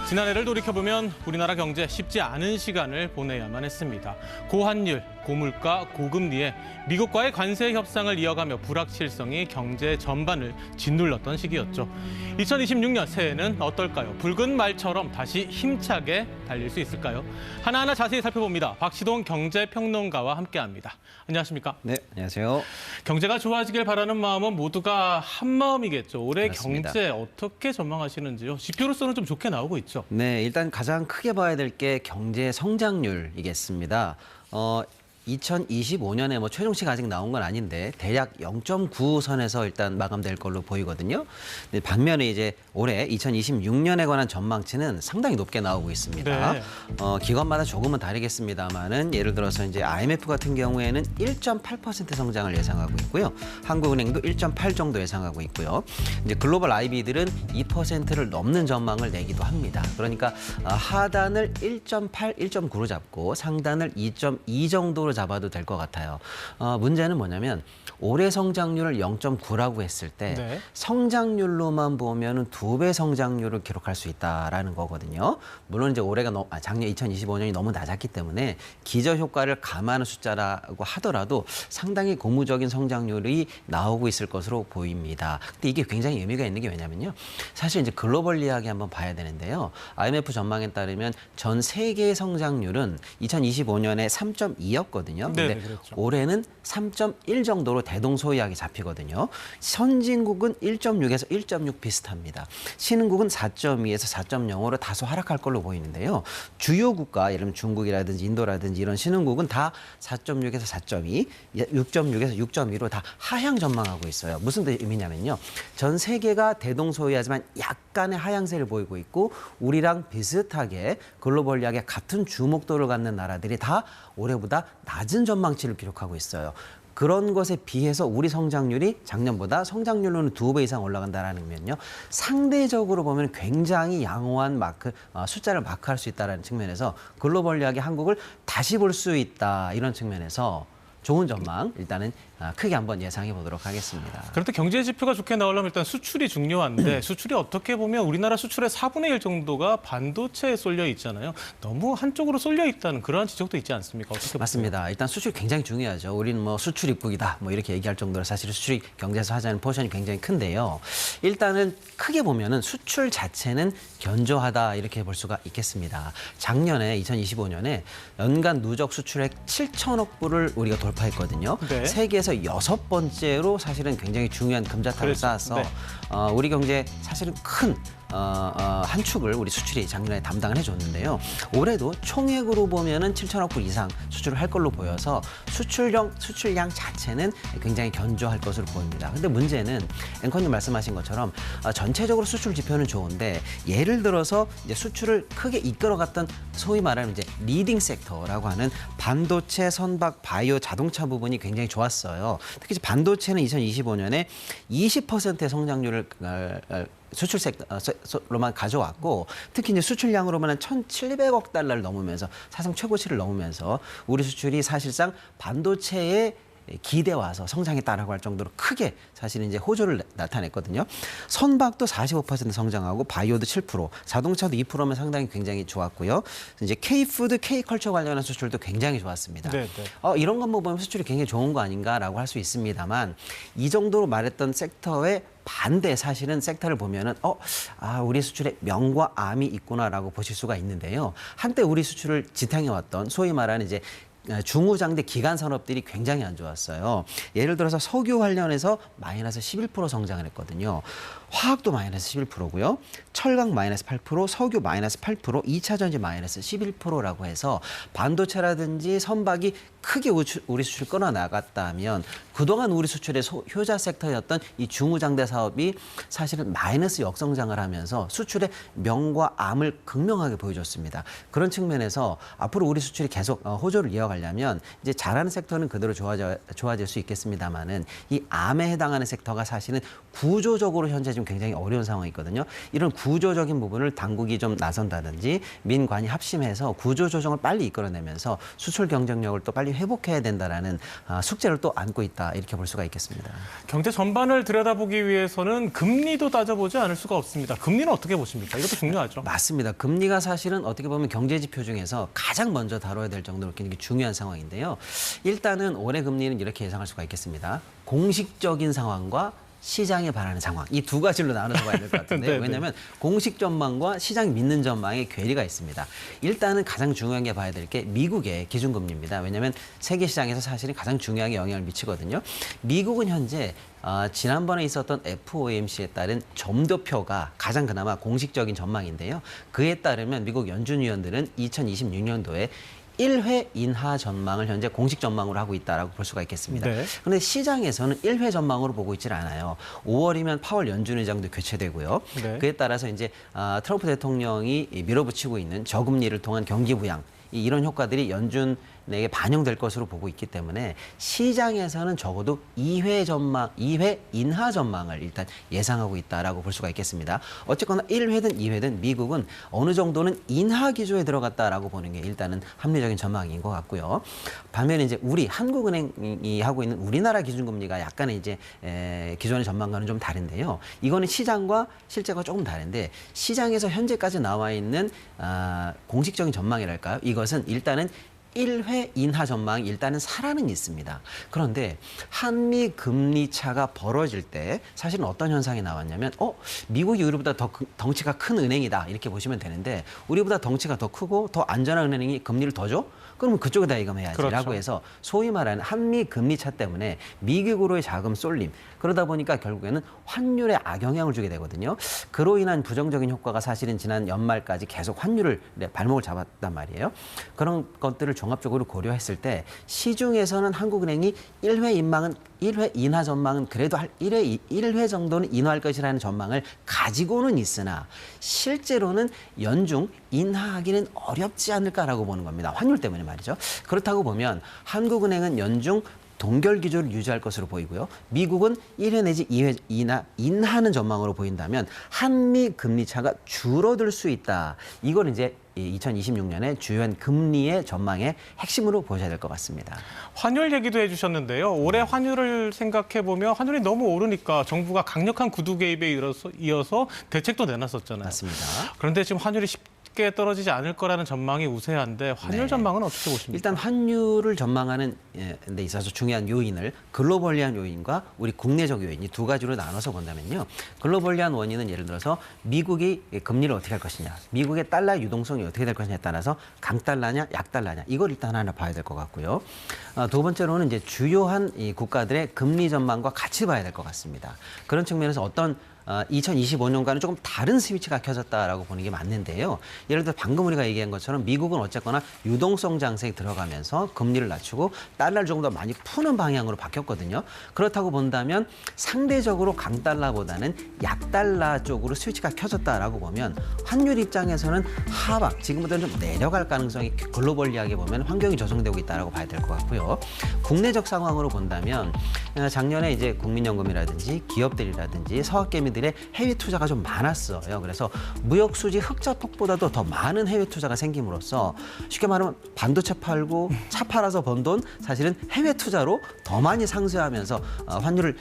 지난해를 돌이켜보면 우리나라 경제 쉽지 않은 시간을 보내야만 했습니다. 고환율, 고물가, 고금리에 미국과의 관세 협상을 이어가며 불확실성이 경제 전반을 짓눌렀던 시기였죠. 2026년 새해는 어떨까요? 붉은 말처럼 다시 힘차게 달릴 수 있을까요? 하나하나 자세히 살펴봅니다. 박시동 경제평론가와 함께합니다. 안녕하십니까? 네, 안녕하세요. 경제가 좋아지길 바라는 마음은 모두가 한 마음이겠죠. 올해 맞습니다. 경제 어떻게 전망하시는지요? 지표로서는 좀 좋게 나오고 있죠. 네, 일단 가장 크게 봐야 될 게 경제 성장률이겠습니다. 2025년에 최종치가 아직 나온 건 아닌데 대략 0.9 선에서 일단 마감될 걸로 보이거든요. 근데 반면에 이제 올해 2026년에 관한 전망치는 상당히 높게 나오고 있습니다. 네. 기관마다 조금은 다르겠습니다만은 예를 들어서 이제 IMF 같은 경우에는 1.8% 성장을 예상하고 있고요. 한국은행도 1.8 정도 예상하고 있고요. 이제 글로벌 IB들은 2%를 넘는 전망을 내기도 합니다. 그러니까 하단을 1.8, 1.9로 잡고 상단을 2.2 정도로 잡아도 될 것 같아요. 문제는 뭐냐면 올해 성장률을 0.9라고 했을 때 네. 성장률로만 보면은 2배 성장률을 기록할 수 있다라는 거거든요. 물론 이제 올해가 작년 2025년이 너무 낮았기 때문에 기저 효과를 감안한 숫자라고 하더라도 상당히 고무적인 성장률이 나오고 있을 것으로 보입니다. 근데 이게 굉장히 의미가 있는 게 왜냐면요. 사실 이제 글로벌 이야기 한번 봐야 되는데요. IMF 전망에 따르면 전 세계의 성장률은 2025년에 3.2였거든요. 근데 그렇죠. 올해는 3.1 정도로 대동소이하게 잡히거든요. 선진국은 1.6에서 1.6 비슷합니다. 신흥국은 4.2에서 4.0으로 다소 하락할 걸로 보이는데요. 주요 국가, 예를 들면 중국이라든지 인도라든지 이런 신흥국은 다 4.6에서 4.2, 6.6에서 6.2로 다 하향 전망하고 있어요. 무슨 의미냐면요. 전 세계가 대동소이하지만 약간의 하향세를 보이고 있고 우리랑 비슷하게 글로벌리하게 같은 주목도를 갖는 나라들이 다 올해보다 낮은 전망치를 기록하고 있어요. 그런 것에 비해서 우리 성장률이 작년보다 성장률로는 2배 이상 올라간다는 면요. 상대적으로 보면 굉장히 양호한 숫자를 마크할 수 있다는 측면에서 글로벌리하게 한국을 다시 볼 수 있다. 이런 측면에서 좋은 전망 일단은 크게 한번 예상해 보도록 하겠습니다. 그런데 경제 지표가 좋게 나오려면 일단 수출이 중요한데 수출이 어떻게 보면 우리나라 수출의 4분의 1 정도가 반도체에 쏠려 있잖아요. 너무 한쪽으로 쏠려 있다는 그런 지적도 있지 않습니까? 어떻게 맞습니다. 보세요? 일단 수출이 굉장히 중요하죠. 우리는 수출 입국이다 이렇게 얘기할 정도로 사실 수출이 경제에서 하자는 포션이 굉장히 큰데요. 일단은 크게 보면은 수출 자체는 견조하다 이렇게 볼 수가 있겠습니다. 작년에 2025년에 연간 누적 수출액 7천억 불을 우리가 돌파했거든요. 네. 세계에서 6번째로 사실은 굉장히 중요한 금자탑을 쌓아서 네. 우리 경제 사실은 큰 한 축을 우리 수출이 작년에 담당을 해줬는데요. 올해도 총액으로 보면은 7천억 불 이상 수출을 할 걸로 보여서 수출량 자체는 굉장히 견조할 것으로 보입니다. 근데 문제는 앵커님 말씀하신 것처럼 전체적으로 수출 지표는 좋은데 예를 들어서 이제 수출을 크게 이끌어갔던 소위 말하는 이제 리딩 섹터라고 하는 반도체, 선박, 바이오, 자동차 부분이 굉장히 좋았어요. 특히 이제 반도체는 2025년에 20%의 성장률을 수출 섹터로만 가져왔고 특히 이제 수출량으로만 1,700억 달러를 넘으면서 사상 최고치를 넘으면서 우리 수출이 사실상 반도체에 기대와서 성장했다라고 할 정도로 크게 사실은 이제 호조를 나타냈거든요. 선박도 45% 성장하고 바이오도 7%, 자동차도 2%면 상당히 굉장히 좋았고요. 이제 K푸드, K컬처 관련한 수출도 굉장히 좋았습니다. 네. 이런 것만 보면 수출이 굉장히 좋은 거 아닌가라고 할 수 있습니다만 이 정도로 말했던 섹터의 반대 사실은 섹터를 보면은 우리 수출에 명과 암이 있구나라고 보실 수가 있는데요. 한때 우리 수출을 지탱해왔던 소위 말하는 이제 중후장대 기간 산업들이 굉장히 안 좋았어요. 예를 들어서 석유 관련해서 마이너스 11% 성장을 했거든요. 화학도 마이너스 11%고요. 철강 마이너스 8%, 석유 마이너스 8%, 2차 전지 마이너스 11%라고 해서 반도체라든지 선박이 크게 우리 수출을 끌어나갔다면 그동안 우리 수출의 효자 섹터였던 이 중후장대 사업이 사실은 마이너스 역성장을 하면서 수출의 명과 암을 극명하게 보여줬습니다. 그런 측면에서 앞으로 우리 수출이 계속 호조를 이어가려면 이제 잘하는 섹터는 그대로 좋아질 수 있겠습니다만은 이 암에 해당하는 섹터가 사실은 구조적으로 현재 좀 굉장히 어려운 상황이 있거든요. 이런 구조적인 부분을 당국이 좀 나선다든지 민관이 합심해서 구조 조정을 빨리 이끌어내면서 수출 경쟁력을 또 빨리 회복해야 된다라는 숙제를 또 안고 있다 이렇게 볼 수가 있겠습니다. 경제 전반을 들여다보기 위해서는 금리도 따져보지 않을 수가 없습니다. 금리는 어떻게 보십니까? 이것도 중요하죠. 맞습니다. 금리가 사실은 어떻게 보면 경제 지표 중에서 가장 먼저 다뤄야 될 정도로 굉장히 중요한 상황인데요. 일단은 올해 금리는 이렇게 예상할 수가 있겠습니다. 공식적인 상황과 시장에 반하는 상황. 이 두 가지로 나눠서 봐야 될 것 같은데요. 왜냐하면 공식 전망과 시장이 믿는 전망에 괴리가 있습니다. 일단은 가장 중요한 게 봐야 될 게 미국의 기준금리입니다. 왜냐하면 세계 시장에서 사실은 가장 중요하게 영향을 미치거든요. 미국은 현재 지난번에 있었던 FOMC에 따른 점도표가 가장 그나마 공식적인 전망인데요. 그에 따르면 미국 연준 위원들은 2026년도에 1회 인하 전망을 현재 공식 전망으로 하고 있다라고 볼 수가 있겠습니다. 그런데 시장에서는 1회 전망으로 보고 있지는 않아요. 5월이면 파월 연준 의장도 교체되고요. 그에 따라서 이제 트럼프 대통령이 밀어붙이고 있는 저금리를 통한 경기 부양 이런 효과들이 연준에게 반영될 것으로 보고 있기 때문에 시장에서는 적어도 2회 인하 전망을 일단 예상하고 있다라고 볼 수가 있겠습니다. 어쨌거나 1회든 2회든 미국은 어느 정도는 인하 기조에 들어갔다라고 보는 게 일단은 합리적인 전망인 것 같고요. 반면에 이제 우리 한국은행이 하고 있는 우리나라 기준금리가 약간의 이제 기존의 전망과는 좀 다른데요. 이거는 시장과 실제가 조금 다른데 시장에서 현재까지 나와 있는 공식적인 전망이랄까요? 이것은 일단은 1회 인하 전망이 일단은 살아는 있습니다. 그런데 한미 금리 차가 벌어질 때 사실은 어떤 현상이 나왔냐면 미국이 우리보다 더 덩치가 큰 은행이다 이렇게 보시면 되는데 우리보다 덩치가 더 크고 더 안전한 은행이 금리를 더 줘? 그러면 그쪽에다 예금해야지라고 그렇죠. 해서 소위 말하는 한미 금리 차 때문에 미국으로의 자금 쏠림 그러다 보니까 결국에는 환율에 악영향을 주게 되거든요. 그로 인한 부정적인 효과가 사실은 지난 연말까지 계속 환율을 발목을 잡았단 말이에요. 그런 것들을 종합적으로 고려했을 때 시중에서는 한국은행이 1회 인하 전망은 그래도 1회 정도는 인하할 것이라는 전망을 가지고는 있으나 실제로는 연중 인하하기는 어렵지 않을까라고 보는 겁니다. 환율 때문에 말이죠. 그렇다고 보면 한국은행은 연중 동결 기조를 유지할 것으로 보이고요. 미국은 1회 내지 2회 인하는 전망으로 보인다면 한미 금리 차가 줄어들 수 있다. 이걸 이제 2026년에 주요한 금리의 전망의 핵심으로 보셔야 될 것 같습니다. 환율 얘기도 해주셨는데요. 올해 환율을 생각해보면 환율이 너무 오르니까 정부가 강력한 구두 개입에 이어서 대책도 내놨었잖아요. 맞습니다. 그런데 지금 환율이 쉽게 떨어지지 않을 거라는 전망이 우세한데 환율 전망은 어떻게 보십니까? 일단 환율을 전망하는 데 있어서 중요한 요인을 글로벌리한 요인과 우리 국내적 요인 이 두 가지로 나눠서 본다면요. 글로벌리한 원인은 예를 들어서 미국이 금리를 어떻게 할 것이냐, 미국의 달러 유동성이 어떻게 될 것이냐에 따라서 강달러냐, 약달러냐 이걸 일단 하나 봐야 될 것 같고요. 두 번째로는 이제 주요한 이 국가들의 금리 전망과 같이 봐야 될 것 같습니다. 그런 측면에서 어떤 2025년과는 조금 다른 스위치가 켜졌다라고 보는 게 맞는데요. 예를 들어 방금 우리가 얘기한 것처럼 미국은 어쨌거나 유동성 장세에 들어가면서 금리를 낮추고 달러를 조금 더 많이 푸는 방향으로 바뀌었거든요. 그렇다고 본다면 상대적으로 강달러보다는 약달러 쪽으로 스위치가 켜졌다라고 보면 환율 입장에서는 하락, 지금보다는 좀 내려갈 가능성이 글로벌리하게 보면 환경이 조성되고 있다라고 봐야 될 것 같고요. 국내적 상황으로 본다면 작년에 이제 국민연금이라든지 기업들이라든지 서학개미 들의 해외 투자가 좀 많았어요. 그래서 무역 수지 흑자 폭보다도 더 많은 해외 투자가 생김으로써 쉽게 말하면 반도체 팔고 차 팔아서 번 돈 사실은 해외 투자로 더 많이 상쇄하면서 환율을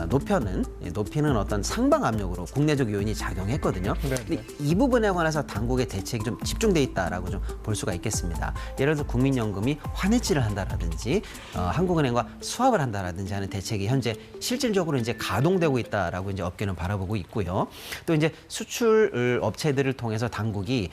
높이는 어떤 상방 압력으로 국내적 요인이 작용했거든요. 근데 이 부분에 관해서 당국의 대책이 좀 집중돼 있다라고 좀 볼 수가 있겠습니다. 예를 들어 국민연금이 환해지를 한다라든지 한국은행과 수합을 한다라든지 하는 대책이 현재 실질적으로 이제 가동되고 있다라고 이제 업계는 바라보고 있고요. 또 이제 수출 업체들을 통해서 당국이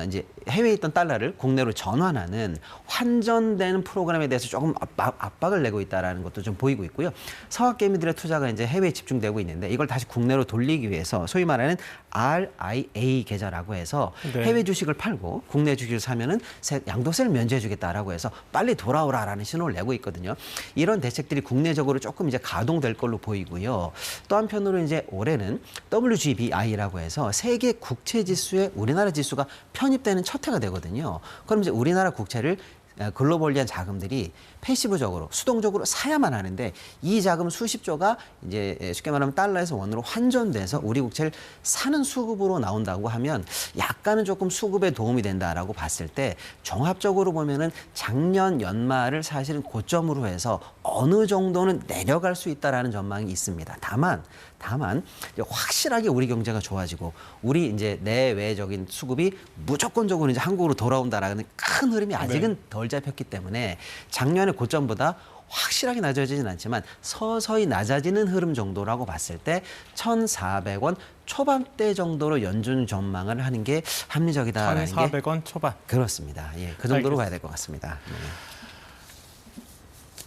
이제 해외에 있던 달러를 국내로 전환하는 환전되는 프로그램에 대해서 조금 압박을 내고 있다는 것도 좀 보이고 있고요. 서학개미들의 투자가 이제 해외에 집중되고 있는데 이걸 다시 국내로 돌리기 위해서 소위 말하는 RIA 계좌라고 해서 해외 주식을 팔고 국내 주식을 사면은 양도세를 면제해주겠다라고 해서 빨리 돌아오라라는 신호를 내고 있거든요. 이런 대책들이 국내적으로 조금 이제 가동될 걸로 보이고요. 또 한편으로 이제 올해는 WGBI라고 해서 세계 국채 지수에 우리나라 지수가 편입되는 첫 해가 되거든요. 그럼 이제 우리나라 국채를 글로벌리한 자금들이 패시브적으로 수동적으로 사야만 하는데 이 자금 수십조가 이제 쉽게 말하면 달러에서 원으로 환전돼서 우리 국채를 사는 수급으로 나온다고 하면 약간은 조금 수급에 도움이 된다라고 봤을 때 종합적으로 보면은 작년 연말을 사실은 고점으로 해서 어느 정도는 내려갈 수 있다라는 전망이 있습니다. 다만 이제 확실하게 우리 경제가 좋아지고 우리 이제 내외적인 수급이 무조건적으로 이제 한국으로 돌아온다라는 큰 흐름이 아직은 덜 잡혔기 때문에 작년의 고점보다 확실하게 낮아지진 않지만 서서히 낮아지는 흐름 정도라고 봤을 때 1,400원 초반대 정도로 연준 전망을 하는 게 합리적이다라는 게 1,400원 초반. 그렇습니다. 예, 그 정도로 가야 될 것 같습니다. 네.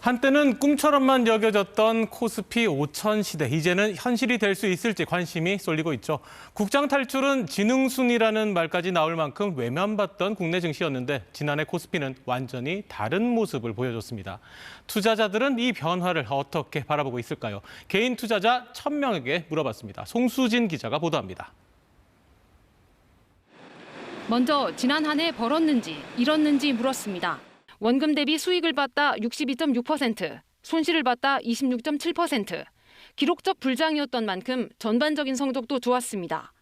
한때는 꿈처럼만 여겨졌던 코스피 5천 시대, 이제는 현실이 될 수 있을지 관심이 쏠리고 있죠. 국장 탈출은 지능순이라는 말까지 나올 만큼 외면받던 국내 증시였는데 지난해 코스피는 완전히 다른 모습을 보여줬습니다. 투자자들은 이 변화를 어떻게 바라보고 있을까요? 개인 투자자 1,000명에게 물어봤습니다. 송수진 기자가 보도합니다. 먼저 지난 한 해 벌었는지 잃었는지 물었습니다. 원금 대비 수익을 봤다 62.6%, 손실을 봤다 26.7%. 기록적 불장이었던 만큼 전반적인 성적도 좋았습니다.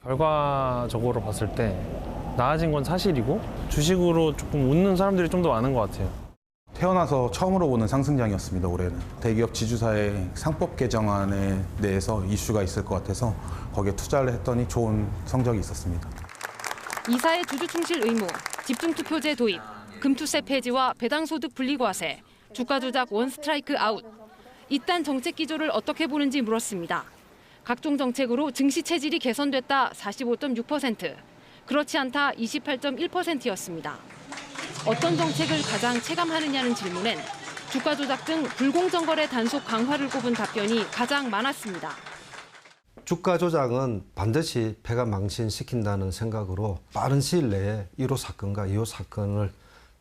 결과적으로 봤을 때 나아진 건 사실이고 주식으로 조금 웃는 사람들이 좀 더 많은 것 같아요. 태어나서 처음으로 보는 상승장이었습니다, 올해는. 대기업 지주사의 상법 개정안에 대해서 이슈가 있을 것 같아서 거기에 투자를 했더니 좋은 성적이 있었습니다. 이사의 주주 충실 의무, 집중투표제 도입, 금투세 폐지와 배당소득 분리과세, 주가 조작 원 스트라이크 아웃. 이딴 정책 기조를 어떻게 보는지 물었습니다. 각종 정책으로 증시 체질이 개선됐다 45.6%, 그렇지 않다 28.1%였습니다. 어떤 정책을 가장 체감하느냐는 질문엔 주가 조작 등 불공정 거래 단속 강화를 꼽은 답변이 가장 많았습니다. 주가 조작은 반드시 패가 망신시킨다는 생각으로 빠른 시일 내에 1호 사건과 2호 사건을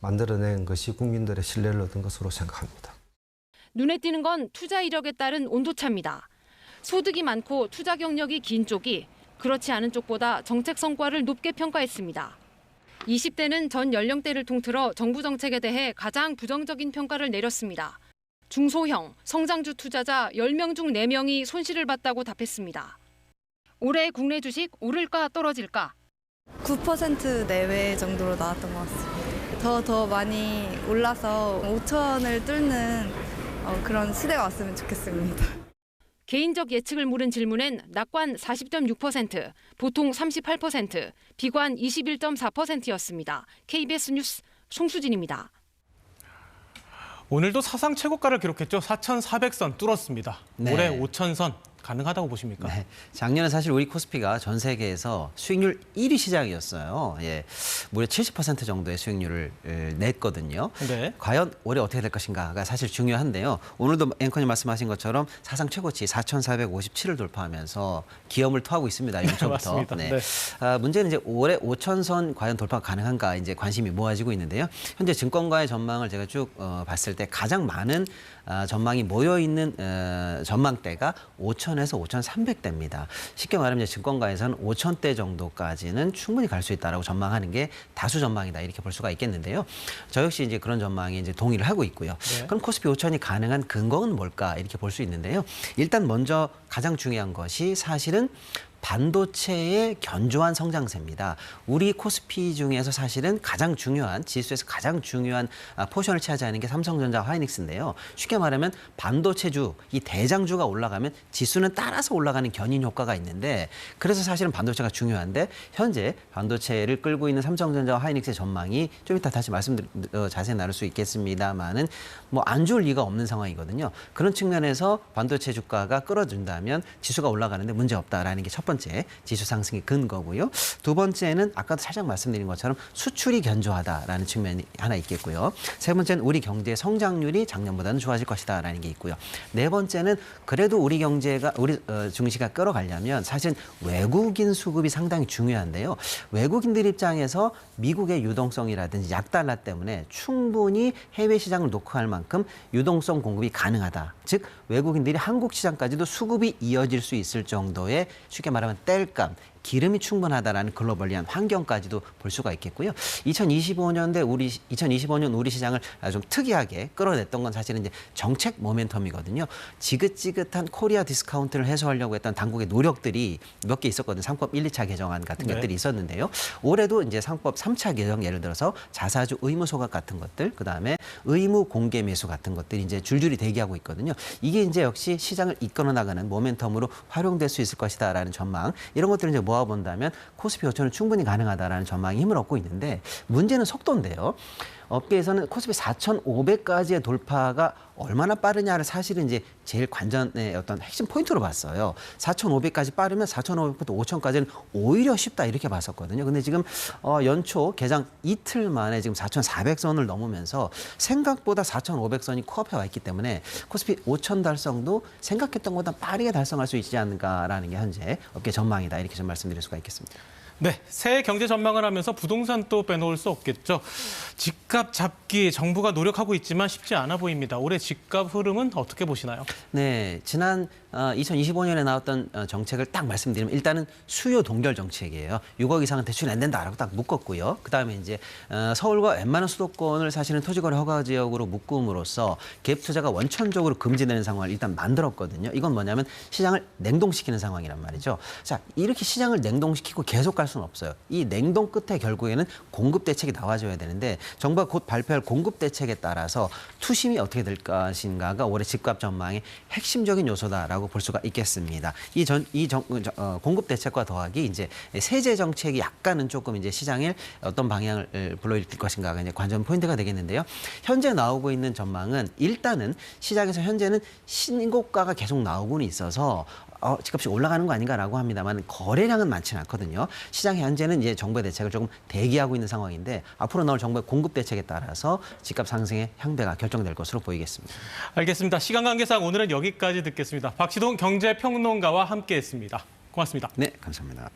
만들어낸 것이 국민들의 신뢰를 얻은 것으로 생각합니다. 눈에 띄는 건 투자 이력에 따른 온도차입니다. 소득이 많고 투자 경력이 긴 쪽이 그렇지 않은 쪽보다 정책 성과를 높게 평가했습니다. 20대는 전 연령대를 통틀어 정부 정책에 대해 가장 부정적인 평가를 내렸습니다. 중소형, 성장주 투자자 10명 중 4명이 손실을 봤다고 답했습니다. 올해 국내 주식 오를까 떨어질까? 9% 내외 정도로 나왔던 것 같습니다. 더 많이 올라서 5천을 뚫는 그런 시대가 왔으면 좋겠습니다. 개인적 예측을 물은 질문엔 낙관 40.6%, 보통 38%, 비관 21.4%였습니다. KBS 뉴스 송수진입니다. 오늘도 사상 최고가를 기록했죠. 4,400선 뚫었습니다. 네. 올해 5,000선 가능하다고 보십니까? 네. 작년에 사실 우리 코스피가 전 세계에서 수익률 1위 시장이었어요. 예, 무려 70% 정도의 수익률을 냈거든요. 네. 과연 올해 어떻게 될 것인가가 사실 중요한데요. 오늘도 앵커님 말씀하신 것처럼 사상 최고치 4,457을 돌파하면서 기염을 토하고 있습니다. 연초부터. 맞습니다. 네. 네. 문제는 이제 올해 5,000선 과연 돌파가 가능한가 이제 관심이 모아지고 있는데요. 현재 증권가의 전망을 제가 쭉 봤을 때 가장 많은 전망이 모여 있는 전망대가 5,000에서 5,300대입니다. 쉽게 말하면 이제 증권가에서는 5,000대 정도까지는 충분히 갈 수 있다라고 전망하는 게 다수 전망이다 이렇게 볼 수가 있겠는데요. 저 역시 이제 그런 전망에 이제 동의를 하고 있고요. 네. 그럼 코스피 5,000이 가능한 근거는 뭘까 이렇게 볼 수 있는데요. 일단 먼저 가장 중요한 것이 사실은 반도체의 견조한 성장세입니다. 우리 코스피 중에서 사실은 가장 중요한 지수에서 가장 중요한 포션을 차지하는 게 삼성전자, 하이닉스인데요. 쉽게 말하면 반도체주, 이 대장주가 올라가면 지수는 따라서 올라가는 견인 효과가 있는데 그래서 사실은 반도체가 중요한데 현재 반도체를 끌고 있는 삼성전자와 하이닉스의 전망이 좀 이따 다시 자세히 나눌 수 있겠습니다만은 뭐 안 좋을 리가 없는 상황이거든요. 그런 측면에서 반도체 주가가 끌어준다면 지수가 올라가는데 문제 없다라는 게 첫 번째 지수 상승의 근거고요. 두 번째는 아까도 살짝 말씀드린 것처럼 수출이 견조하다라는 측면이 하나 있겠고요. 세 번째는 우리 경제의 성장률이 작년보다는 좋아질 것이다라는 게 있고요. 네 번째는 그래도 우리 경제가 우리 증시가 끌어가려면 사실 외국인 수급이 상당히 중요한데요. 외국인들 입장에서 미국의 유동성이라든지 약달러 때문에 충분히 해외 시장을 녹화할 만큼 유동성 공급이 가능하다. 즉 외국인들이 한국 시장까지도 수급이 이어질 수 있을 정도의 쉽게 말하면 땔감, 기름이 충분하다라는 글로벌리한 환경까지도 볼 수가 있겠고요. 2025년 우리 시장을 좀 특이하게 끌어냈던 건 사실은 이제 정책 모멘텀이거든요. 지긋지긋한 코리아 디스카운트를 해소하려고 했던 당국의 노력들이 몇 개 있었거든요. 상법 1, 2차 개정안 같은 네. 것들이 있었는데요. 올해도 이제 상법 3차 개정, 예를 들어서 자사주 의무 소각 같은 것들, 그다음에 의무 공개 매수 같은 것들이 이제 줄줄이 대기하고 있거든요. 이게 이제 역시 시장을 이끌어 나가는 모멘텀으로 활용될 수 있을 것이다라는 전망, 이런 것들을 이제 모아본다면 코스피 5천은 충분히 가능하다라는 전망이 힘을 얻고 있는데, 문제는 속도인데요. 업계에서는 코스피 4,500까지의 돌파가 얼마나 빠르냐를 사실은 이제 제일 관전의 어떤 핵심 포인트로 봤어요. 4,500까지 빠르면 4,500부터 5,000까지는 오히려 쉽다 이렇게 봤었거든요. 근데 지금 연초 개장 이틀 만에 지금 4,400선을 넘으면서 생각보다 4,500선이 코앞에 와 있기 때문에 코스피 5,000 달성도 생각했던 것보다 빠르게 달성할 수 있지 않을까라는 게 현재 업계 전망이다, 이렇게 좀 말씀드릴 수가 있겠습니다. 네, 새해 경제 전망을 하면서 부동산 또 빼놓을 수 없겠죠. 집값 잡기 정부가 노력하고 있지만 쉽지 않아 보입니다. 올해 집값 흐름은 어떻게 보시나요? 네, 지난 2025년에 나왔던 정책을 딱 말씀드리면 일단은 수요 동결 정책이에요. 6억 이상은 대출이 안 된다라고 딱 묶었고요. 그다음에 이제 서울과 웬만한 수도권을 사실은 토지거래 허가 지역으로 묶음으로써 갭 투자가 원천적으로 금지되는 상황을 일단 만들었거든요. 이건 뭐냐면 시장을 냉동시키는 상황이란 말이죠. 자, 이렇게 시장을 냉동시키고 계속 갈 수는 없어요. 이 냉동 끝에 결국에는 공급 대책이 나와줘야 되는데, 정부가 곧 발표할 공급 대책에 따라서 투심이 어떻게 될 것인가가 올해 집값 전망의 핵심적인 요소다라고 볼 수가 있겠습니다. 공급 대책과 더하기 이제 세제 정책이 약간은 조금 이제 시장에 어떤 방향을 불러일으킬 것인가가 이제 관전 포인트가 되겠는데요. 현재 나오고 있는 전망은 일단은 시장에서 현재는 신고가가 계속 나오고는 있어서 집값이 올라가는 거 아닌가라고 합니다만 거래량은 많지는 않거든요. 시장 현재는 이제 정부의 대책을 조금 대기하고 있는 상황인데, 앞으로 나올 정부의 공급 대책에 따라서 집값 상승의 향배가 결정될 것으로 보이겠습니다. 알겠습니다. 시간 관계상 오늘은 여기까지 듣겠습니다. 박시동 경제평론가와 함께했습니다. 고맙습니다. 네, 감사합니다.